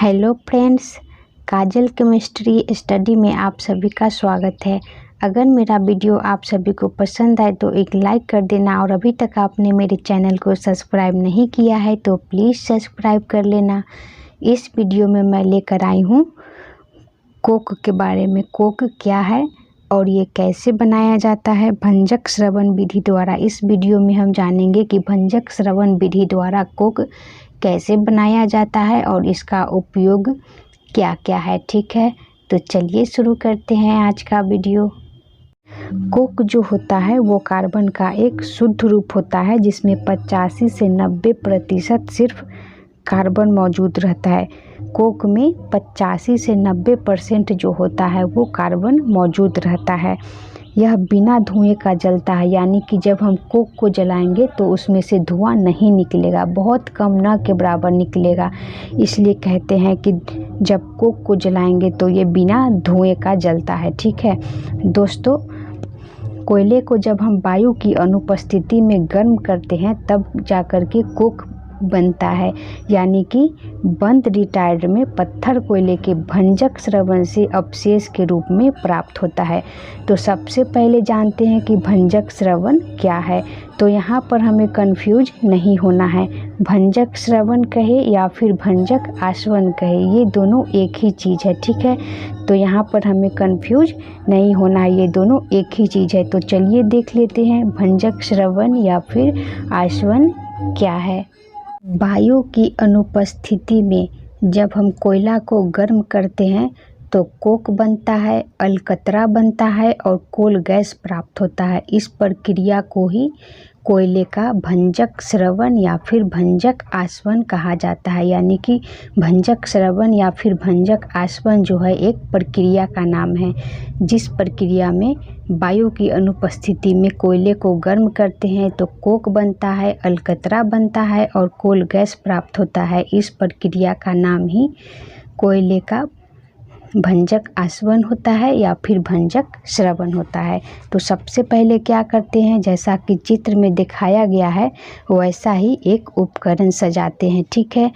Hello friends, काजल chemistry study में आप सभी का स्वागत है। अगर मेरा वीडियो आप सभी को पसंद आए तो एक लाइक कर देना और अभी तक आपने मेरे चैनल को सब्सक्राइब नहीं किया है तो प्लीज़ सब्सक्राइब कर लेना। इस वीडियो में मैं लेकर आई हूँ कोक के बारे में। कोक क्या है और ये कैसे बनाया जाता है भंजक श्रवण विधि द्वारा। इस वीडियो में हम जानेंगे कि भंजक श्रवण विधि द्वारा कोक कैसे बनाया जाता है और इसका उपयोग क्या क्या है। ठीक है, तो चलिए शुरू करते हैं आज का वीडियो। कोक जो होता है वो कार्बन का एक शुद्ध रूप होता है जिसमें 85 से 90% सिर्फ कार्बन मौजूद रहता है। कोक में 85 से 90% जो होता है वो कार्बन मौजूद रहता है। यह बिना धुएं का जलता है, यानी कि जब हम कोक को जलाएंगे तो उसमें से धुआं नहीं निकलेगा, बहुत कम न के बराबर निकलेगा। इसलिए कहते हैं कि जब कोक को जलाएंगे तो ये बिना धुएं का जलता है। ठीक है दोस्तों, कोयले को जब हम वायु की अनुपस्थिति में गर्म करते हैं तब जाकर के कोक बनता है, यानी कि बंद रिटायर्ड में पत्थर कोयले के भंजक श्रवण से अवशेष के रूप में प्राप्त होता है। तो सबसे पहले जानते हैं कि भंजक श्रवण क्या है। तो यहाँ पर हमें कंफ्यूज नहीं होना है। भंजक श्रवण कहे या फिर भंजक आसवन कहे, ये दोनों एक ही चीज़ है। ठीक है, तो यहाँ पर हमें कंफ्यूज नहीं होना है, ये दोनों एक ही चीज़ है। तो चलिए देख लेते हैं भंजक श्रवण या फिर आसवन क्या है। वायु की अनुपस्थिति में जब हम कोयला को गर्म करते हैं तो कोक बनता है, अलकतरा बनता है और कोल गैस प्राप्त होता है। इस प्रक्रिया को ही कोयले का भंजक श्रवण या फिर भंजक आसवन कहा जाता है। यानी कि भंजक श्रवण या फिर भंजक आसवन जो है एक प्रक्रिया का नाम है, जिस प्रक्रिया में वायु की अनुपस्थिति में कोयले को गर्म करते हैं तो कोक बनता है, अलकतरा बनता है और कोल गैस प्राप्त होता है। इस प्रक्रिया का नाम ही कोयले का भंजक आसवन होता है या फिर भंजक श्रवण होता है। तो सबसे पहले क्या करते हैं, जैसा कि चित्र में दिखाया गया है वैसा ही एक उपकरण सजाते हैं। ठीक है,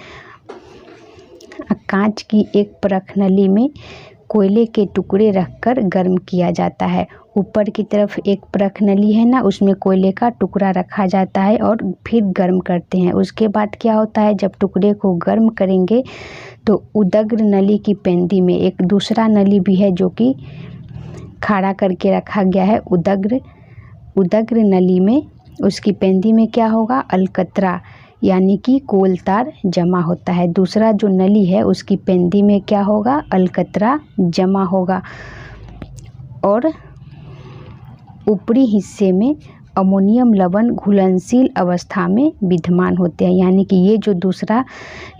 कांच की एक परखनली में कोयले के टुकड़े रखकर गर्म किया जाता है। ऊपर की तरफ एक परखनली है ना, उसमें कोयले का टुकड़ा रखा जाता है और फिर गर्म करते हैं। उसके बाद क्या होता है, जब टुकड़े को गर्म करेंगे तो उदग्र नली की पेंदी में एक दूसरा नली भी है जो कि खड़ा करके रखा गया है। उदग्र नली में उसकी पेंदी में क्या होगा, अलकतरा यानी कि कोलतार जमा होता है। दूसरा जो नली है उसकी पेंदी में क्या होगा, अलकतरा जमा होगा और ऊपरी हिस्से में अमोनियम लवण घुलनशील अवस्था में विद्यमान होते हैं। यानी कि ये जो दूसरा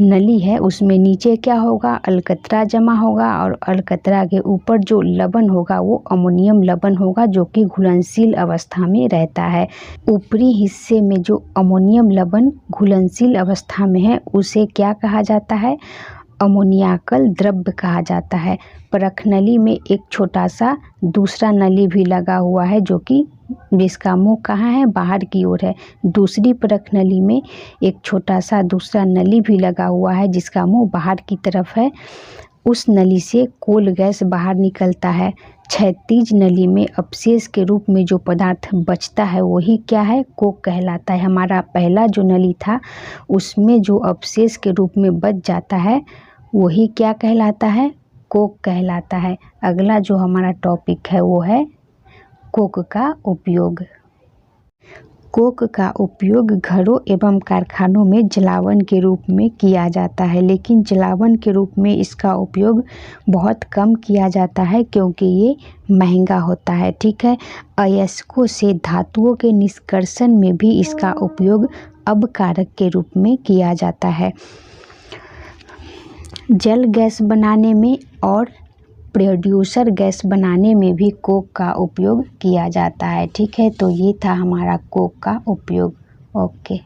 नली है उसमें नीचे क्या होगा, अलकतरा जमा होगा और अलकतरा के ऊपर जो लवण होगा वो अमोनियम लवण होगा जो कि घुलनशील अवस्था में रहता है। ऊपरी हिस्से में जो अमोनियम लवण घुलनशील अवस्था में है उसे क्या कहा जाता है, अमोनियाकल द्रव्य कहा जाता है। परखनली में एक छोटा सा दूसरा नली भी लगा हुआ है जो कि जिसका मुंह कहाँ है, बाहर की ओर है। दूसरी परखनली में एक छोटा सा दूसरा नली भी लगा हुआ है जिसका मुंह बाहर की तरफ है। उस नली से कोल गैस बाहर निकलता है। क्षैतिज नली में अवशेष के रूप में जो पदार्थ बचता है वही क्या है, कोक कहलाता है। हमारा पहला जो नली था उसमें जो अवशेष के रूप में बच जाता है वही क्या कहलाता है, कोक कहलाता है। अगला जो हमारा टॉपिक है वो है कोक का उपयोग। कोक का उपयोग घरों एवं कारखानों में जलावन के रूप में किया जाता है, लेकिन जलावन के रूप में इसका उपयोग बहुत कम किया जाता है क्योंकि ये महंगा होता है। ठीक है, अयस्कों से धातुओं के निष्कर्षण में भी इसका उपयोग अपकारक के रूप में किया जाता है। जल गैस बनाने में और प्रोड्यूसर गैस बनाने में भी कोक का उपयोग किया जाता है। ठीक है, तो ये था हमारा कोक का उपयोग। ओके।